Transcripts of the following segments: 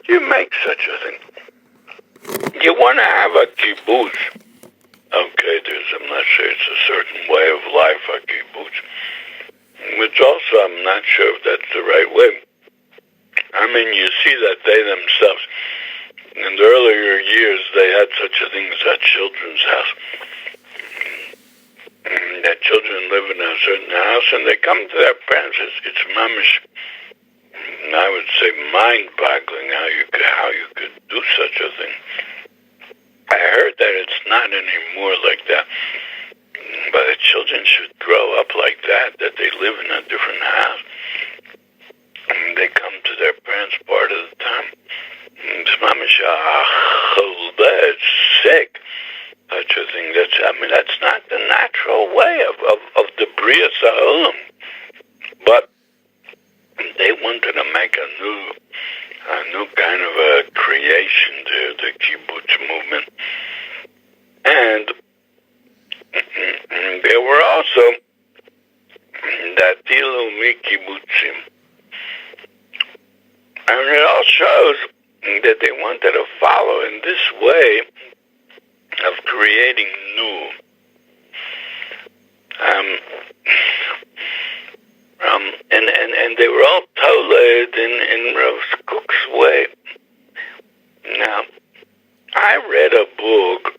you make such a thing? You want to have a kibbutz. Okay, I'm not sure it's a certain way of life, a kibbutz. Which also, I'm not sure if that's the right way. I mean, you see that they themselves, in the earlier years, they had such a thing as a children's house. That children live in a certain house, and they come to their parents. It's mamish, I would say, mind-boggling how you could do such a thing. I heard that it's not anymore like that, but the children should grow up like that they live in a different house. And they come to their parents part of the time. It's mamish, it's sick. Such a thing. That's not the natural way of the Bria Sa'olam. But they wanted to make a new kind of a creation, the kibbutz movement. And there were also Datilu Mi Kibbutzim. And it all shows that they wanted to follow in this way of creating new. And they were all told in Rav Kook's way. Now, I read a book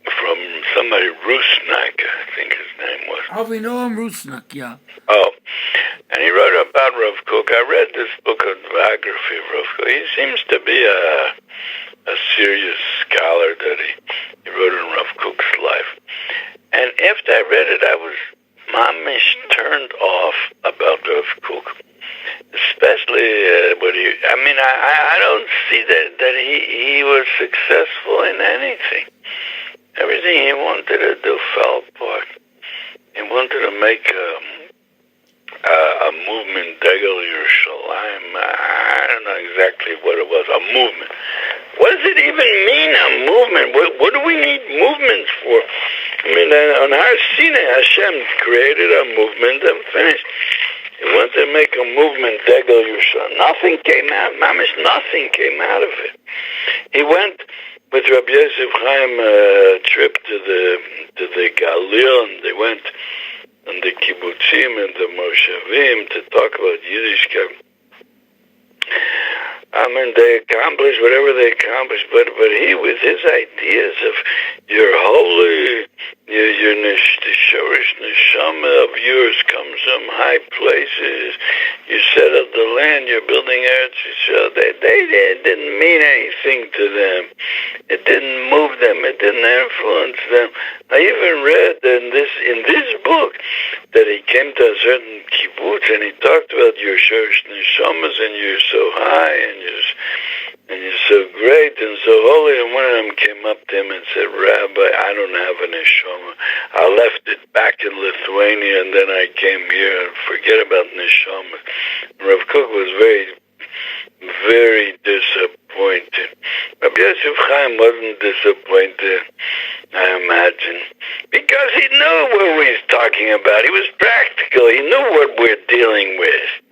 from somebody, Rusnak, I think his name was. Avinoam Rusnak, yeah. Oh, and he wrote about Rav Kook. I read this book, a biography of Rav Kook. He seems to be a serious scholar that he wrote in Rav Kook's life. And after I read it, I was mamish turned off about Rav Kook. Especially what I don't see that he was successful in anything. Everything he wanted to do fell apart. He wanted to make a movement, Degel Yerushalayim. I don't know exactly what it was, a movement. What does it even mean, a movement? What do we need movements for? On Har Sinai, Hashem created a movement and finished. He wanted to make a movement, Degel Yerushalayim. Nothing came out, mamish, nothing came out of it. He went with Rabbi Yosef Chaim trip to the Galil, and they went on the kibbutzim and the moshavim to talk about Yiddishkeit. They accomplished whatever they accomplished, but he, with his ideas of your holy, the shorish neshama of yours comes from high places, you settled the land, you're building Eretz Yisrael, they didn't mean anything to them. It didn't move them, it didn't influence them. I even read in this book that he came to a certain kibbutz and he talked about your shorish neshamas and you're so high and you're so great and so holy, and one of them came up to him and said, Rabbi, I don't have a neshama. I left it back in Lithuania and then I came here, and forget about neshama. Rav Kook was very, very disappointed. Rabbi Yosef Chaim wasn't disappointed, I imagine, because he knew what he was talking about. He was practical. He knew what we're dealing with.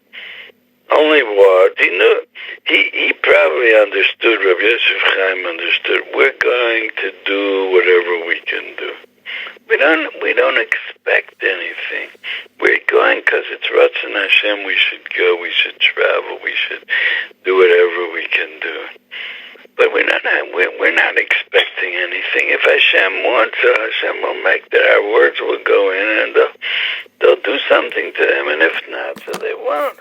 Only what he knew, he probably understood. Rabbi Yosef Chaim understood. We're going to do whatever we can do. We don't expect anything. We're going because it's Ratzon Hashem. We should go. We should travel. We should do whatever we can do. But we're not expecting anything. If Hashem wants, Hashem will make that our words will go in and they'll do something to them. And if not, so they won't.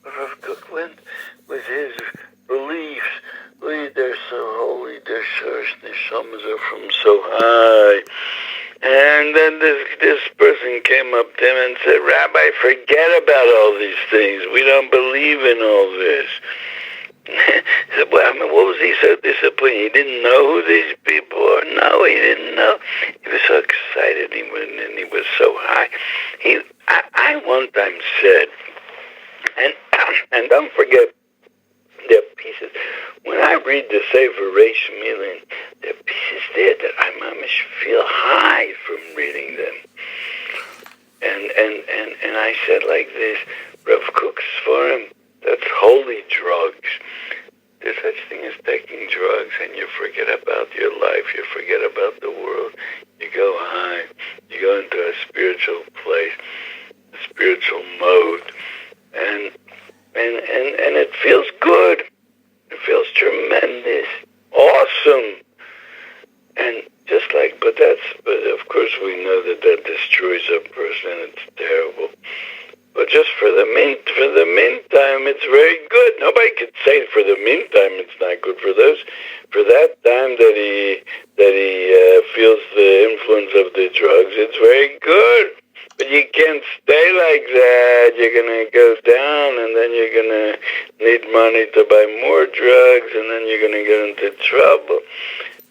Rav Kook went with his beliefs. They're so holy, their shorish neshamas are from so high. And then this person came up to him and said, Rabbi, forget about all these things. We don't believe in all this. He said, well, what was he so disappointed? He didn't know who these people are. No, he didn't know. He was so excited and he was so high. I one time said, and don't forget, there are pieces. When I read the Sefer Reish Milin, there are pieces there that I mamish feel high from reading them. And I said like this, Rav Kook's Sforim, that's holy drugs. There's a such thing as taking drugs, and you forget about your life, you forget about the world, you go high, you go into a spiritual place, a spiritual mode, and it feels good. It feels tremendous, awesome, and just like, but of course we know that destroys a person. It's terrible. But just for the meantime, it's very good. Nobody could say for the meantime it's not good. For that time that he feels the influence of the drugs, it's very good. But you can't stay like that. You're gonna go down, and then you're gonna need money to buy more drugs, and then you're gonna get into trouble.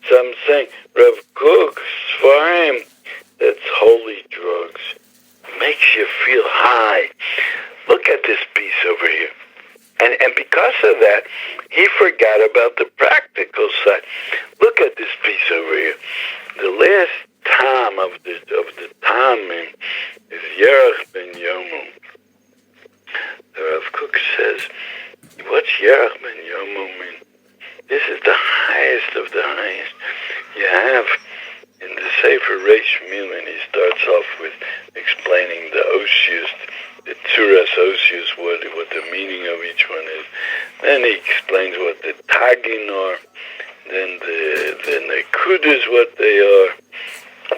So I'm saying, Rav Kook, Sfarim, that's holy drugs. Makes you feel high. Look at this piece over here. And because of that, he forgot about the practical side. Look at this piece over here. The last time of the Tamim is Yerach ben Yomu. The Rav Kook says, what's Yerach ben Yomu mean? This is the highest of the highest. You have in the Sefer Reish Milin, he starts off with explaining the Osius, the Tzuras Osius, what the meaning of each one is. Then he explains what the Tagin are. Then the Nekudas, what they are,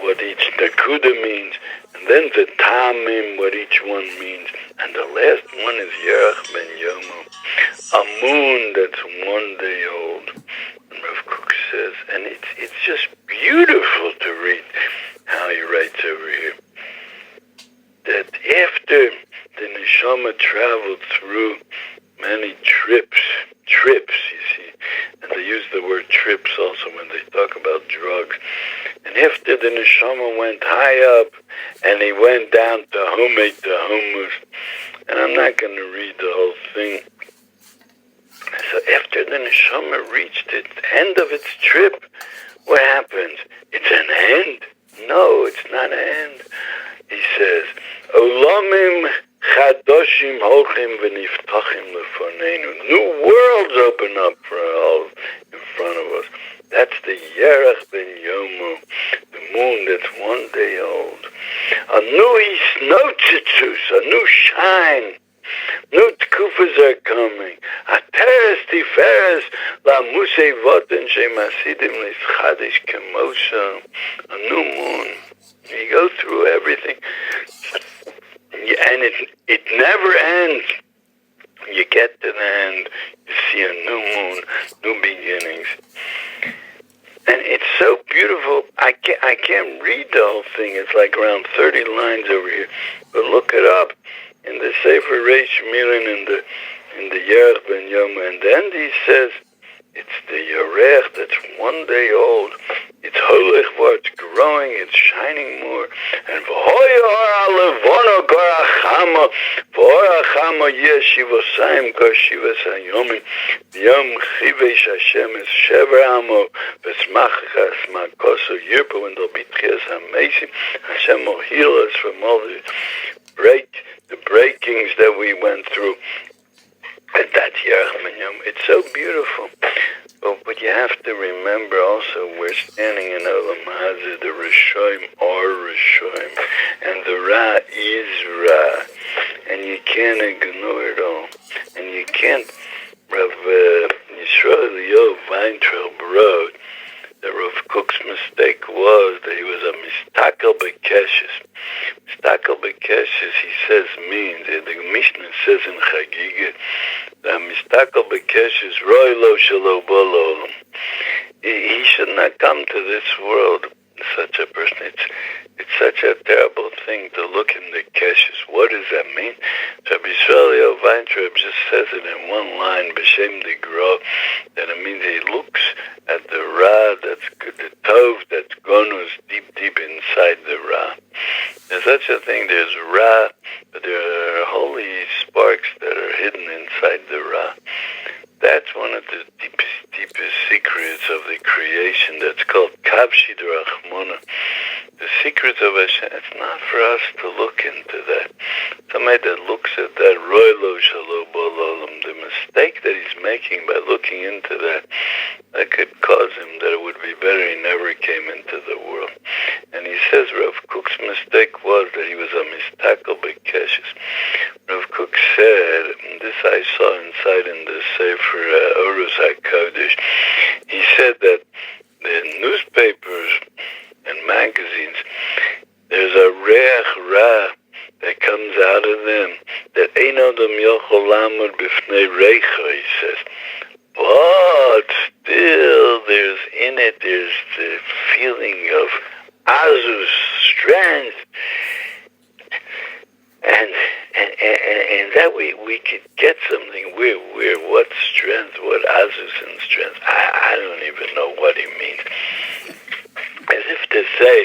what each Nekuda means. And then the Tamim, what each one means. And the last one is Yerach ben Yomu, a moon that's 1 day old. And Rav Kook says, and it's just beautiful to read how he writes over here, that after the neshama traveled through many trips, you see, and they use the word trips also when they talk about drugs, and after the neshama went high up, and he went down to Humus, and I'm not going to read the whole thing. So after the neshama reached the end of its trip, what happens? It's an end? No, it's not an end. He says, Olamim chadoshim holchim v'niftachim lefonenu. New worlds open up for all in front of us. That's the Yerach ben Yomu, the moon that's 1 day old. A new isnotzitzus, a new shine. New tkufas are coming. Ateres tiferes la musei voten shemasidim lischadish kemosa. A new moon. You go through everything, and it never ends. You get to the end, you see a new moon, new beginnings. And it's so beautiful. I can't read the whole thing. It's like around 30 lines over here. But look it up in the Sefer Reish Milin in the Yerach ben Yom. And then he says, it's the Yerech that's 1 day old. It's holech, it's growing, it's shining more. And v'hoyor alevono gorachama, v'orachama yeshivosayim goshivosayomim, yom chivesh Hashem es shever amo, v'smachas makoso yirpo, and there'll be tchias hamesim. Hashem will heal us from all the breakings that we went through. And that's Yerach ben Yom. It's so beautiful. But you have to remember also, we're standing in Olam Hazeh, the Rishoim are Rishoim, and the Ra is Ra, and you can't ignore it all, and you can't. Rav Yisrael Yo Weintraub wrote that Rav Kook's mistake was that he was a mistakel bekeshes. Mistakel bekeshes, he says, means, the Mishnah says in Chagiga, that mistakel bekeshes roi lo shelo bo. He should not come to this world, such a person. It's such a terrible thing to look in the keshes. What does that mean? So Yisrael Weintraub just says it in one line, b'shem de gro, that it means he looks at the Ra, that's the Tov, that's gonus deep inside the Ra. There's such a thing, there's Ra, but there are holy sparks that are hidden inside the Ra. That's one of the deepest secrets of the creation. That's called Kabshid Rachmona. The secrets of Hashem. It's not for us to look into that. Somebody that looks at that Roy Lo Shalo Bololam, the mistake that he's making by looking into that, that could cause him that it would be better he never came into the world. And he says Rav Kook's mistake was that he was a mistakel bekeshes. Rav Kook said, this I saw inside in the Sefer Orus HaKodesh, he said that the newspapers and magazines, there's a reach ra that comes out of them that ein adam yochol lamud b'fnei reicha, he says. But still, there's in it, there's the feeling of azus, strength, and that we could get something. Where what strength, what azus and strength? I don't even know what he means. As if to say,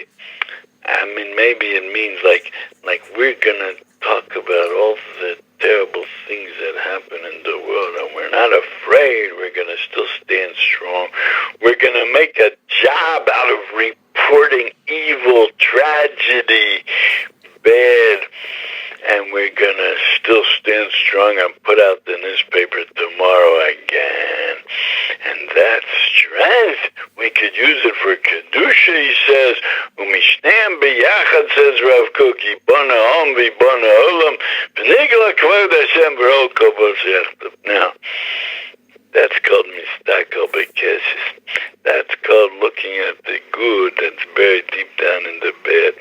I mean, maybe it means like we're gonna talk about all the terrible things that happen in the world, and we're not afraid. We're gonna still stand strong. We're gonna make a job out of reporting evil, tragedy, bad, and we're gonna still stand strong and put out the newspaper tomorrow again. And that strength, we could use it for Kedusha, he says. Umishneim biyachad, says Rav Kook, Yibana Om, Yibana Olam, V'nigla Kvod Hashem V'rol Kobos Yachtav. Now, that's called mistakel bekeshes. That's called looking at the good that's buried deep down in the bed.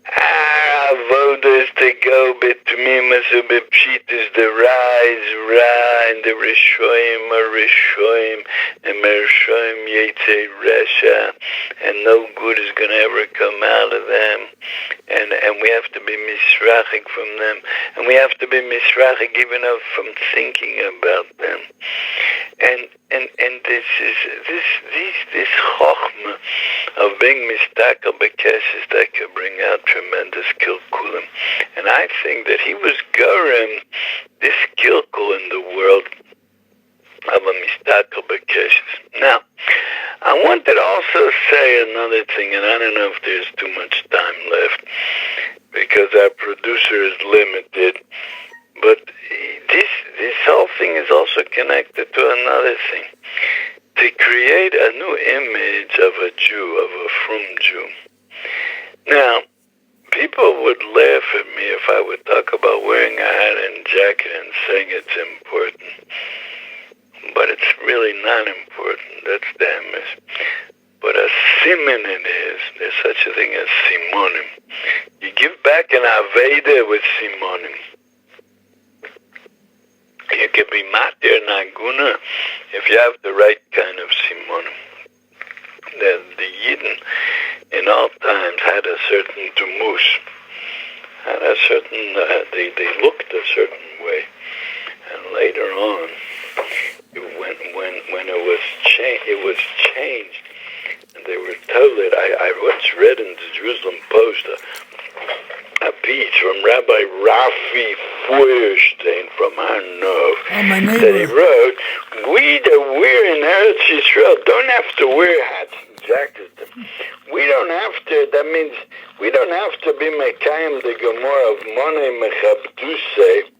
Avodas to go betmimus ubepshitas, the rise, ra, and the rishoim, and merishoim yetze resha, and no good is going to ever come out of them, and we have to be misrachik from them, and we have to be misrachik even from thinking about them, and this chokhmah of being mistakel bekeshes that could bring out tremendous kilkulim. And I think that he was gorem this kilkul in the world of a mistakel bekeshes. Now, I want to also say another thing, and I don't know if there's too much time left, because our producer is limited, but this whole thing is also connected to another thing. To create a new image of a Jew, of a frum Jew. Now, people would laugh at me if I would talk about wearing a hat and jacket and saying it's important. But it's really not important. That's the emes. But a siman it is. There's such a thing as simonim. You give back an aveda with simonim. You can be matir naguna if you have the right kind of simonim. The Yidden in all times had a certain dumus, had a certain, they looked a certain way. And later on, when it was changed, and they were told it. I once read in the Jerusalem Post a piece from Rabbi Rafi Feuerstein from Harnov that he wrote, we that we're in Eretz Yisrael don't have to wear hats and jackets. We don't have to, that means we don't have to be Mekayim the Gemara of Monei Mechabdusei,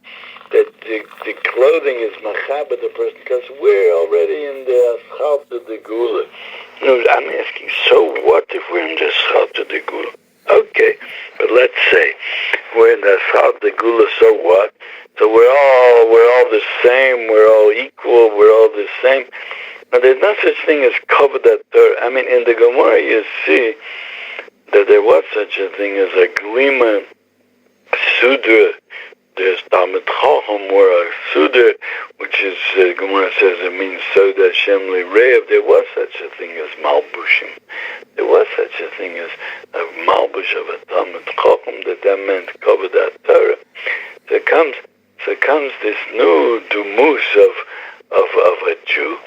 that the clothing is Machaba the person, because we're already in the Aschalta de Gula. No, I'm asking, so what if we're in the Aschalta de Gula? Okay, but let's say we're in the Aschalta de Gula, so what? So we're all the same, we're all equal, we're all the same. Now there's no such thing as Kovadat Torah. I mean, in the Gemara you see that there was such a thing as a Glima Sudra. There's Talmud Chacham or a Sudra, which is, Gemara says it means Soda Shem Re'ev. There was such a thing as Malbushim. There was such a thing as a Malbush of a Talmud Chacham, that meant Kovadat Torah. So comes this new Dumus of a Jew,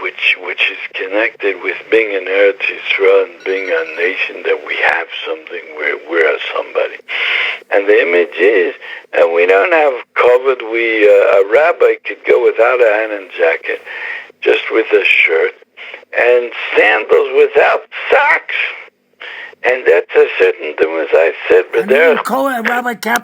which is connected with being an Eretz Yisrael and being a nation, that we have something, we're somebody. And the image is, and we don't have covered, a rabbi could go without a hat and jacket, just with a shirt, and sandals without socks. And that's a certain thing, as I said, but there. Rabbi Cap